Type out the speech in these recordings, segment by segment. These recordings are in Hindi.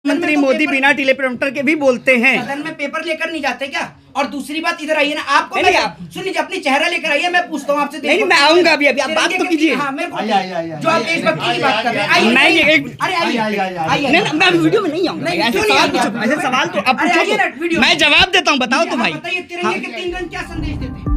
मंत्री मोदी बिना टेलीप्रॉम्प्टर के भी बोलते हैं। सदन में पेपर लेकर नहीं जाते क्या? और दूसरी बात, इधर आइए ना, आपको नहीं, आप सुन लीजिए, अपनी चेहरा लेकर आइए, मैं पूछता हूँ आपसे। नहीं, मैं आऊंगा अभी, आप बात तो कीजिए। हाँ, मेरे को जो आप देशभक्ति की बात कर रहे हैं, आइए। अरे आइए, नहीं, मैं वीडियो में नहीं आऊंगा। ऐसे सवाल तो अब पूछो, मैं जवाब देता हूँ, बताओ तो भाई। बताइए, तिरंगे के 3 रंग क्या संदेश देते हैं?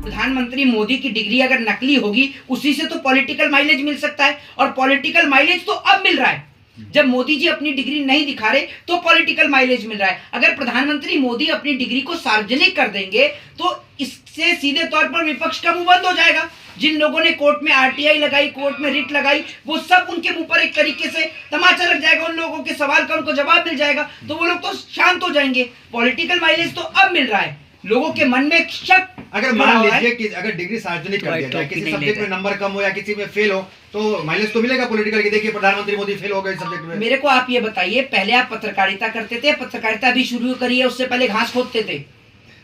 प्रधानमंत्री मोदी की डिग्री अगर नकली होगी, उसी से तो पॉलिटिकल माइलेज मिल सकता है, और पॉलिटिकल माइलेज तो अब मिल रहा है। जब मोदी जी अपनी डिग्री नहीं दिखा रहे तो पॉलिटिकल माइलेज मिल रहा है। अगर प्रधानमंत्री मोदी अपनी डिग्री को सार्वजनिक कर देंगे तो इससे सीधे तौर पर विपक्ष का मुंह बंद हो जाएगा। जिन लोगों ने कोर्ट में आरटीआई लगाई, कोर्ट में रिट लगाई, वो सब उनके मुंह पर एक तरीके से तमाचा लग जाएगा। उन लोगों के सवाल का उनको जवाब मिल जाएगा, तो वो लोग तो शांत हो जाएंगे। पॉलिटिकल माइलेज तो अब मिल रहा है। लोगों के मन में शक, अगर मान लीजिए कि अगर डिग्री सार्वजनिक कर दिया जाए, किसी सब्जेक्ट में नंबर कम हो या किसी में फेल हो, तो माइलेज तो मिलेगा पॉलिटिकल की। देखिए प्रधानमंत्री मोदी फेल हो गए सब्जेक्ट में। मेरे को आप ये बताइए, पहले आप पत्रकारिता करते थे, पत्रकारिता भी शुरू करी है, उससे पहले घास खोदते थे?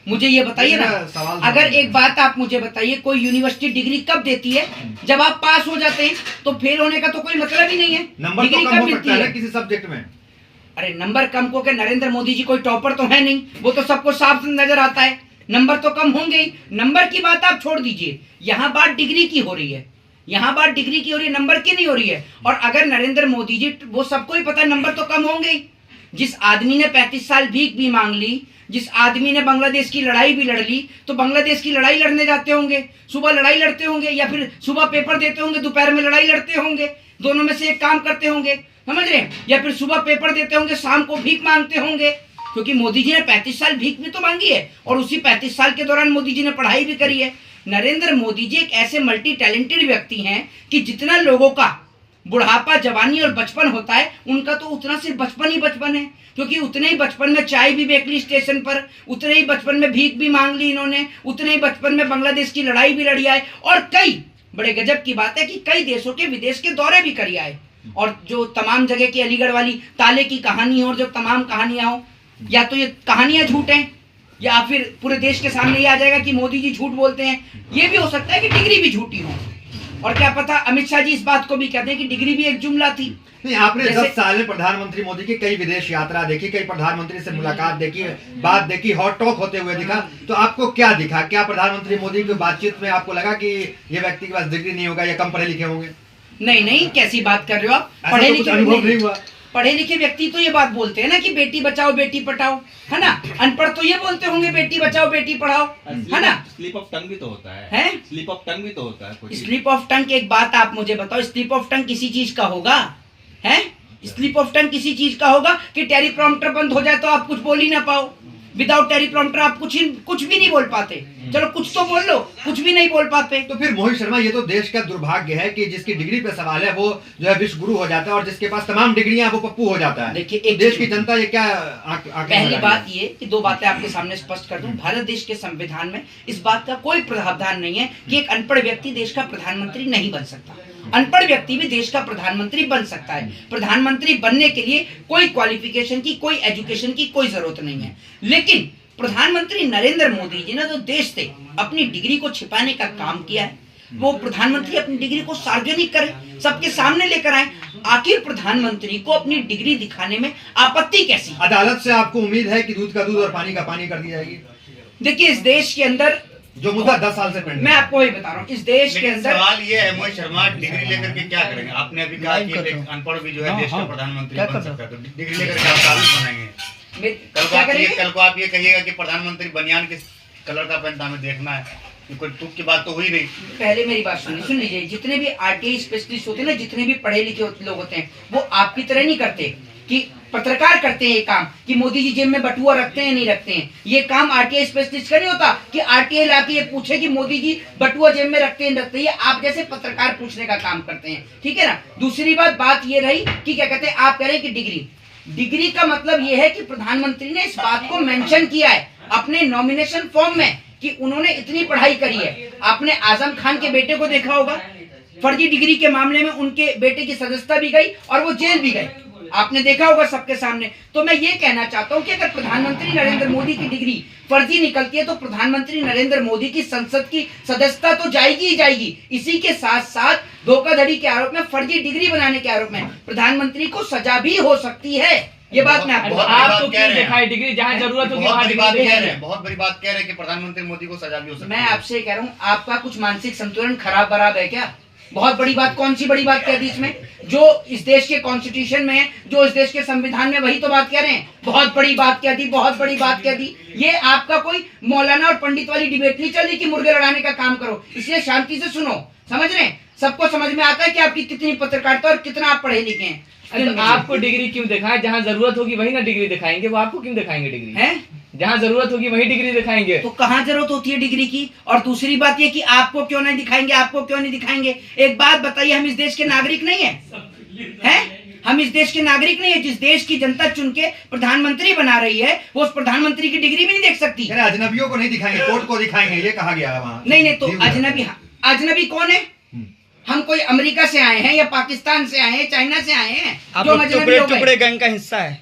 मुझे ये बताइए ना, अगर एक बात आप मुझे बताइए, कोई यूनिवर्सिटी डिग्री कब देती है? जब आप पास हो जाते हैं। तो फेल होने का तो कोई मतलब ही नहीं है। नंबर तो कम हो सकता है किसी सब्जेक्ट में। अरे नंबर कम को के नरेंद्र मोदी जी कोई टॉपर तो है नहीं, वो तो सबको साफ नजर आता है। नंबर तो कम होंगे ही। नंबर की बात आप छोड़ दीजिए, यहाँ बात डिग्री की हो रही है, यहाँ बात डिग्री की हो रही है, नंबर की नहीं हो रही है। और अगर नरेंद्र मोदी जी, वो सबको ही पता है नंबर तो कम होंगे ही। जिस आदमी ने 35 साल भीख भी मांग ली, जिस आदमी ने बांग्लादेश की लड़ाई भी लड़ ली, तो बांग्लादेश की लड़ाई लड़ने जाते होंगे, सुबह लड़ाई लड़ते होंगे, या फिर सुबह पेपर देते होंगे, दोपहर में लड़ाई लड़ते होंगे। दोनों में से एक काम करते होंगे, समझ रहे हैं? या फिर सुबह पेपर देते होंगे, शाम को भीख मांगते होंगे। क्योंकि मोदी जी ने 35 साल भीख भी तो मांगी है, और उसी 35 साल के दौरान मोदी जी ने पढ़ाई भी करी है। नरेंद्र मोदी जी एक ऐसे मल्टी टैलेंटेड व्यक्ति हैं कि जितना लोगों का बुढ़ापा, जवानी और बचपन होता है, उनका तो उतना सिर्फ बचपन ही बचपन है। क्योंकि उतने ही बचपन में चाय भी बेच ली स्टेशन पर, उतने ही बचपन में भीख भी मांग ली इन्होंने, उतने ही बचपन में बांग्लादेश की लड़ाई भी लड़ी आए, और कई बड़े गजब की बात है कि कई देशों के विदेश के दौरे भी करी आए। और जो तमाम जगह की अलीगढ़ वाली ताले की कहानी हो, और जो तमाम कहानियां हो, या तो ये कहानियां झूठ हैं, या फिर पूरे देश के सामने ये आ जाएगा कि मोदी जी झूठ बोलते हैं। ये भी हो सकता है कि डिग्री भी झूठी हो, और क्या पता अमित शाह जी इस बात को भी कहते हैं कि डिग्री भी एक जुमला थी। नहीं, आपने 10 साल में प्रधानमंत्री मोदी की कई विदेश यात्रा देखी, कई प्रधानमंत्री से मुलाकात देखी, बात देखी, हॉट टॉक होते हुए दिखा, तो आपको क्या दिखा? क्या प्रधानमंत्री मोदी की बातचीत में आपको लगा कि ये व्यक्ति के पास डिग्री नहीं होगा या कम पढ़े लिखे होंगे? नहीं, कैसी बात कर रहे हो आप? पढ़े लिखे अनुभव नहीं हुआ। पढ़े लिखे व्यक्ति तो ये बात बोलते हैं ना कि बेटी बचाओ बेटी पढ़ाओ, है ना? अनपढ़ तो ये बोलते होंगे बेटी बचाओ बेटी पढ़ाओ, है ना? स्लिप ऑफ टंग भी तो होता है, स्लिप ऑफ टंग भी तो होता है। स्लिप ऑफ टंग, एक बात आप मुझे बताओ, स्लिप ऑफ टंग किसी चीज का होगा? है स्लिप ऑफ टंग किसी चीज का होगा कि टेलीप्रॉम्प्टर बंद हो जाए तो आप कुछ बोल ही ना पाओ? विदाउट टेलीप्रॉम्प्टर आप कुछ भी नहीं बोल पाते। चलो कुछ तो बोल लो, कुछ भी नहीं बोल पाते। तो फिर मोहित शर्मा, ये तो देश का दुर्भाग्य है कि जिसकी डिग्री पे सवाल है वो जो है विश्व गुरु हो जाता है, और जिसके पास तमाम डिग्रियां वो पप्पू हो जाता है। देखिए, एक देश की जनता ये क्या पहली बात ये कि दो बातें आपके सामने स्पष्ट कर दूं। भारत देश के संविधान में इस बात का कोई प्रावधान नहीं है कि एक अनपढ़ व्यक्ति देश का प्रधानमंत्री नहीं बन सकता। अनपढ़ व्यक्ति भी देश का प्रधानमंत्री बन सकता है। प्रधानमंत्री बनने के लिए कोई क्वालिफिकेशन की, कोई एजुकेशन की कोई जरूरत नहीं है। लेकिन प्रधानमंत्री नरेंद्र मोदी जी ने जो देश से अपनी डिग्री को छिपाने का काम किया है, वो प्रधानमंत्री अपनी डिग्री को सार्वजनिक करें, सबके सामने लेकर आए। आखिर प्रधानमंत्री को अपनी डिग्री दिखाने में आपत्ति कैसी? अदालत से आपको उम्मीद है कि दूध का दूध और पानी का पानी कर दी जाएगी? देखिए, इस देश के अंदर जो मुद्दा 10 साल से पेंडिंग, मैं आपको वही बता रहा हूँ, इस देश के अंदर सवाल ये है मोहित शर्मा, डिग्री लेकर के क्या करेंगे? आपने अभी कहा कि एक अनपढ़ भी जो है देश का प्रधानमंत्री बन सकता है, तो डिग्री लेकर के आप कानून बनाएंगे? कल को आप ये कहिएगा कि प्रधानमंत्री बनियान किस कलर का पहनता हमें देखना है, कोई तुक की बात तो हुई नहीं। पहले मेरी बात सुन लीजिए, जितने भी आरटीआई स्पेशलिस्ट होते हैं ना, जितने भी पढ़े लिखे लोग होते हैं, वो आपकी तरह नहीं करते कि पत्रकार करते हैं ये काम कि मोदी जी जेब में बटुआ रखते हैं नहीं रखते हैं। ये काम आरटीआई स्पेशलिस्ट का नहीं होता कि आरटीआई लाके ये पूछे कि मोदी जी बटुआ जेब में रखते हैं नहीं रखते। ये आप जैसे पत्रकार पूछने का काम करते हैं, ठीक है ना? दूसरी बात ये रही कि क्या कहते हैं, आप कह रहे हैं कि डिग्री का मतलब ये है कि प्रधानमंत्री ने इस बात को मेंशन किया है अपने नॉमिनेशन फॉर्म में कि उन्होंने इतनी पढ़ाई करी है। आपने आजम खान के बेटे को देखा होगा, फर्जी डिग्री के मामले में उनके बेटे की सदस्यता भी गई और वो जेल भी गए, आपने देखा होगा सबके सामने। तो मैं ये कहना चाहता हूं कि अगर प्रधानमंत्री नरेंद्र मोदी की डिग्री फर्जी निकलती है तो प्रधानमंत्री नरेंद्र मोदी की संसद की सदस्यता तो जाएगी ही जाएगी। इसी के साथ साथ धोखाधड़ी के आरोप में, फर्जी डिग्री बनाने के आरोप में प्रधानमंत्री को सजा भी हो सकती है। ये बात मैं आपको क्यों दिखाई डिग्री जहाँ जरूरत होगी वहाँ डिग्री कह रहे हैं। बहुत बड़ी बात कह रहे हैं कि प्रधानमंत्री मोदी को सजा भी हो सकती है। मैं आपसे कह रहा हूँ, आपका कुछ मानसिक संतुलन खराब बराब है क्या? बहुत बड़ी बात, कौन सी बड़ी बात कह दी इसमें? जो इस देश के कॉन्स्टिट्यूशन में है, जो इस देश के संविधान में, वही तो बात कह रहे हैं। बहुत बड़ी बात कह दी, बहुत बड़ी बात कह दी। ये आपका कोई मौलाना और पंडित वाली डिबेट नहीं चल रही कि मुर्गे लड़ाने का काम करो, इसलिए शांति से सुनो। समझ रहे हैं? सबको समझ में आता है कि आपकी कितनी पत्रकारिता और कितना आप पढ़े लिखे हैं। तो आपको डिग्री क्यों दिखाएं? जहाँ जरूरत होगी वही ना डिग्री दिखाएंगे। वो आपको क्यों दिखाएंगे डिग्री? है जहाँ जरूरत होगी वही डिग्री दिखाएंगे। तो कहाँ जरूरत होती है डिग्री की? और दूसरी बात ये कि आपको क्यों नहीं दिखाएंगे, आपको क्यों नहीं दिखाएंगे? एक बात बताइए, हम इस देश के नागरिक नहीं है? हम इस देश के नागरिक नहीं है? जिस देश की जनता चुन के प्रधानमंत्री बना रही है, वो उस प्रधानमंत्री की डिग्री भी नहीं देख सकती। अजनबियों को नहीं दिखाएंगे, कोर्ट को दिखाएंगे, ये कहा गया है वहाँ। नहीं, तो अजनबी कौन है? हम कोई अमेरिका से आए हैं या पाकिस्तान से आए हैं, चाइना से आए हैं? आप टुकड़े टुकड़े गैंग का हिस्सा है?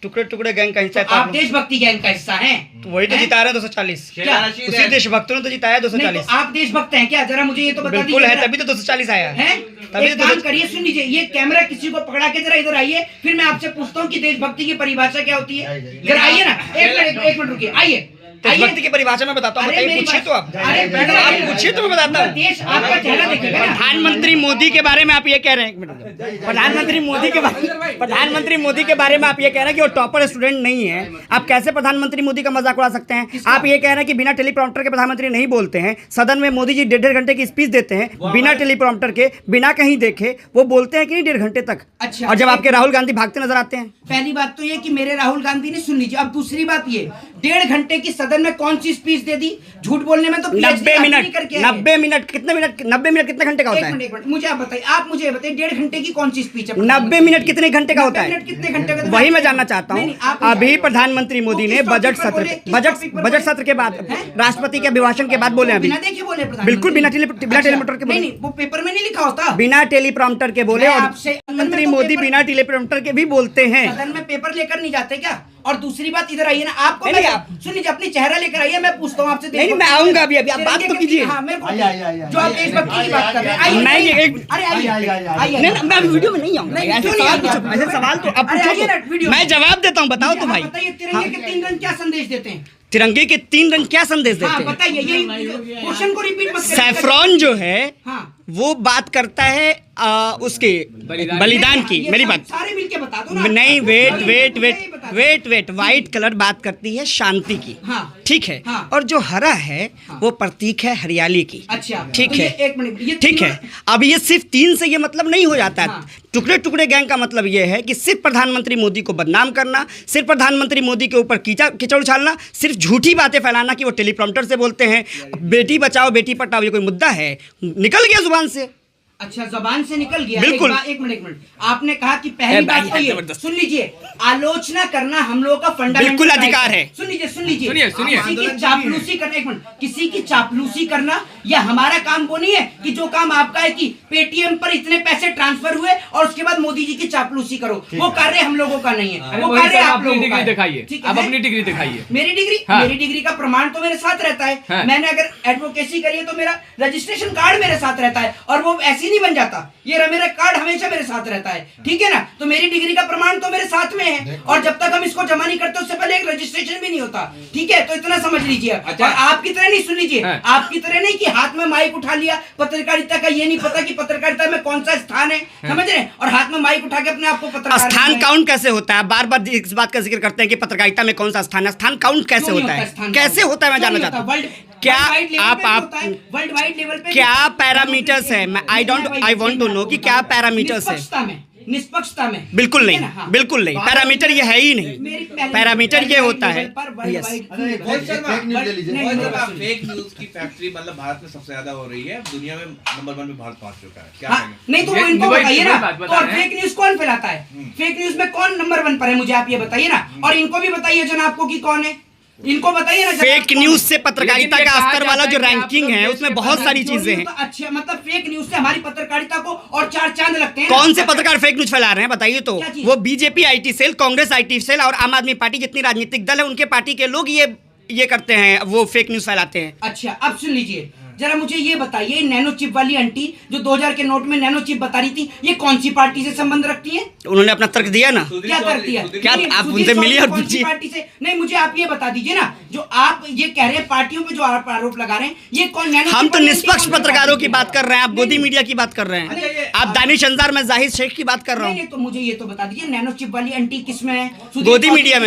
टुकड़े टुकड़े गैंग का हिस्सा है? आप देशभक्ति गैंग का हिस्सा हैं? तो वही तो जिता रहे 240। क्या उसी देशभक्तों ने तो जिताया 240। तो आप देशभक्त हैं क्या? जरा मुझे ये तो बता दीजिए। बिल्कुल है, तभी तो 240 आया है। एक काम करिए, सुन लीजिए, ये कैमरा किसी को पकड़ा के जरा इधर आइए, फिर मैं आपसे पूछता हूँ कि देशभक्ति की परिभाषा क्या होती है। जरा आइए ना, एक मिनट रुकिए, आइए। देशभक्ति की परिभाषा में बताता हूँ, बताइए, पूछिए तो आप। आप पूछिए तो मैं बताता हूँ। देश आपका चेहरा देखेगा। प्रधानमंत्री मोदी के बारे में आप ये कह रहे हैं, प्रधानमंत्री मोदी के बारे में आप ये कह रहे हैं कि वो टॉपर स्टूडेंट नहीं है। आप कैसे प्रधानमंत्री मोदी का मजाक उड़ा सकते हैं? आप ये कह रहे हैं कि बिना टेलीप्रॉम्प्टर के प्रधानमंत्री नहीं बोलते हैं। सदन में मोदी जी 1.5 घंटे की स्पीच देते हैं, बिना टेलीप्रॉम्प्टर के, बिना कहीं देखे वो बोलते हैं कि नहीं 1.5 घंटे तक। अच्छा, और जब आपके राहुल गांधी भागते नजर आते हैं। पहली बात तो ये कि मेरे राहुल गांधी ने, सुन लीजिए। अब दूसरी बात ये, 1.5 घंटे की सदन में कौन सी स्पीच दे दी? झूठ बोलने में तो 90 मिनट कितने मिनट 90 मिनट कितने घंटे का होता है? एक मिनट मुझे आप बताइए, 1.5 घंटे की कौन सी स्पीच है? 90 मिनट कितने घंटे का होता है? कितने घंटे का? वही मैं जानना चाहता हूँ। अभी प्रधानमंत्री मोदी ने बजट सत्र के बाद, राष्ट्रपति के अभिभाषण के बाद बोले, अभी देखिए बोले बिल्कुल बिना टेलीप्रॉम्प्टर के बोले। वो पेपर में नहीं लिखा होता। बिना टेलीप्रॉम्प्टर के बोले। और प्रधानमंत्री मोदी बिना टेलीप्रॉम्प्टर के भी बोलते हैं। सदन में पेपर लेकर नहीं जाते क्या? और दूसरी बात, इधर आइए ना, आपको सुन लीजिए, अपनी चेहरा लेकर आइए, मैं पूछता हूँ आपसे। नहीं, मैं आऊंगा अभी, आप बात तो कीजिए। जो आप देशभक्ति की बात कर रहे हैं, मैं वीडियो में नहीं आऊंगा। ऐसे सवाल तो अब मैं जवाब देता हूँ, बताओ तो भाई। बताइए, तिरंगे के 3 रंग क्या संदेश देते हैं? तिरंगे के 3 रंग क्या संदेश देते हैं? बताइए, यही क्वेश्चन को रिपीट मत करिए। सैफरॉन जो है वो बात करता है उसके बलिदान की। मेरी बात सारे मिलके बता दो ना। नहीं, वेट, व्हाइट कलर बात करती है शांति की। ठीक है। और जो हरा है वो प्रतीक है हरियाली की। अच्छा, ठीक है, एक मिनट, ठीक है। अब ये सिर्फ 3 से ये मतलब नहीं हो जाता है। टुकड़े टुकड़े गैंग का मतलब ये है कि सिर्फ प्रधानमंत्री मोदी को बदनाम करना, सिर्फ प्रधानमंत्री मोदी के ऊपर कीचड़ उछालना, सिर्फ झूठी बातें फैलाना कि वो टेलीप्रॉम्प्टर से बोलते हैं। बेटी बचाओ बेटी पढ़ाओ ये कोई मुद्दा है? निकल गया जुबान से। अच्छा, जबान से निकल गया। बिल्कुल। एक मिनट, आपने कहा कि पहली बात तो ये, सुन लीजिए, आलोचना करना हम लोगों का फंडामेंटल बिल्कुल अधिकार है। सुनिए किसी की चापलूसी करना, एक मिनट, किसी की चापलूसी करना यह हमारा काम वो नहीं है कि जो काम आपका है कि पेटीएम पर इतने पैसे ट्रांसफर हुए और उसके बाद मोदी जी की चापलूसी करो, वो कार्य हम लोगों का नहीं है, वो कार्य आप लोगों का है। दिखाइए, आप अपनी डिग्री दिखाइए। मेरी डिग्री का प्रमाण तो मेरे साथ रहता है। मैंने अगर एडवोकेसी करी है तो मेरा रजिस्ट्रेशन कार्ड मेरे साथ रहता है, और वो ऐसी नहीं बन जाता। ये मेरा कार्ड हमेशा मेरे साथ रहता है, ठीक है ना? तो मेरी डिग्री का प्रमाण तो मेरे साथ में है, और जब तक हम इसको जमा नहीं करते उससे पहले एक रजिस्ट्रेशन भी नहीं होता, ठीक है? तो इतना समझ लीजिए। और आपकी तरह नहीं, सुन लीजिए, आपकी तरह नहीं कि हाथ में माइक उठा लिया, पत्रकारिता का ये नहीं पता कि पत्रकारिता में कौन सा स्थान है, समझ रहे हैं? और हाथ में माइक उठा के अपने आप को पत्रकार। स्थान काउंट कैसे होता है? बार बार इस बात का जिक्र करते हैं कि पत्रकारिता में कौन सा स्थान है। स्थान काउंट कैसे होता है? कैसे होता है मैं जानना चाहता हूँ। क्या आप वर्ल्ड वाइड लेवल पे क्या पैरामीटर्स है? मैं आई वांट टू नो कि क्या पैरामीटर्स है? निष्पक्षता में बिल्कुल नहीं, बिल्कुल नहीं। पैरामीटर ये है ही नहीं। पैरामीटर ये होता है। फेक न्यूज की फैक्ट्री मतलब भारत में सबसे ज्यादा हो रही है, दुनिया में नंबर 1 पे भारत पहुंच चुका है। क्या नहीं तो वो इनको बताइए ना। तो फेक न्यूज कौन फैलाता है? फेक न्यूज में कौन नंबर 1 पर है? मुझे आप ये बताइए ना। और इनको भी बताइए जन आपको कि कौन है, इनको बताइए ना। फेक न्यूज से पत्रकारिता का स्तर वाला जो रैंकिंग है उसमें बहुत सारी चीजें हैं। अच्छा, मतलब फेक न्यूज से हमारी पत्रकारिता को और 4 चांद लगते हैं। कौन से पत्रकार फेक न्यूज फैला रहे हैं बताइए तो? वो BJP IT cell, Congress IT cell और आम आदमी पार्टी जितनी राजनीतिक दल है उनके पार्टी के लोग ये ये करते हैं, वो फेक न्यूज फैलाते हैं। अच्छा, अब सुन लीजिए जरा, मुझे ये बताइए, नैनो चिप वाली आंटी जो 2000 के नोट में नैनो चिप बता रही थी, ये कौन सी पार्टी से संबंध रखती है? उन्होंने अपना तर्क दिया ना। क्या तर्क दिया? क्या नहीं, आप सुधीर उनसे मिलिए और कौन सी पूछिए। पार्टी से? नहीं, मुझे आप ये बता दीजिए ना, जो आप ये कह रहे हैं पार्टियों पे जो आरोप लगा रहे हैं, ये कौन? नैनो हम चिप तो वाली निष्पक्ष आंटी कौन सी पत्रकारों पार्टी की बात कर रहे हैं, आप गोदी मीडिया की बात कर रहे अच्छा, हैं, ये आप दानिश अंजार, मैं जाहिद शेख की बात कर रहा हूँ। नहीं, तो मुझे ये तो बता दीजिए, नैनो चिप वाली आंटी किसमें है? गोदी मीडिया में।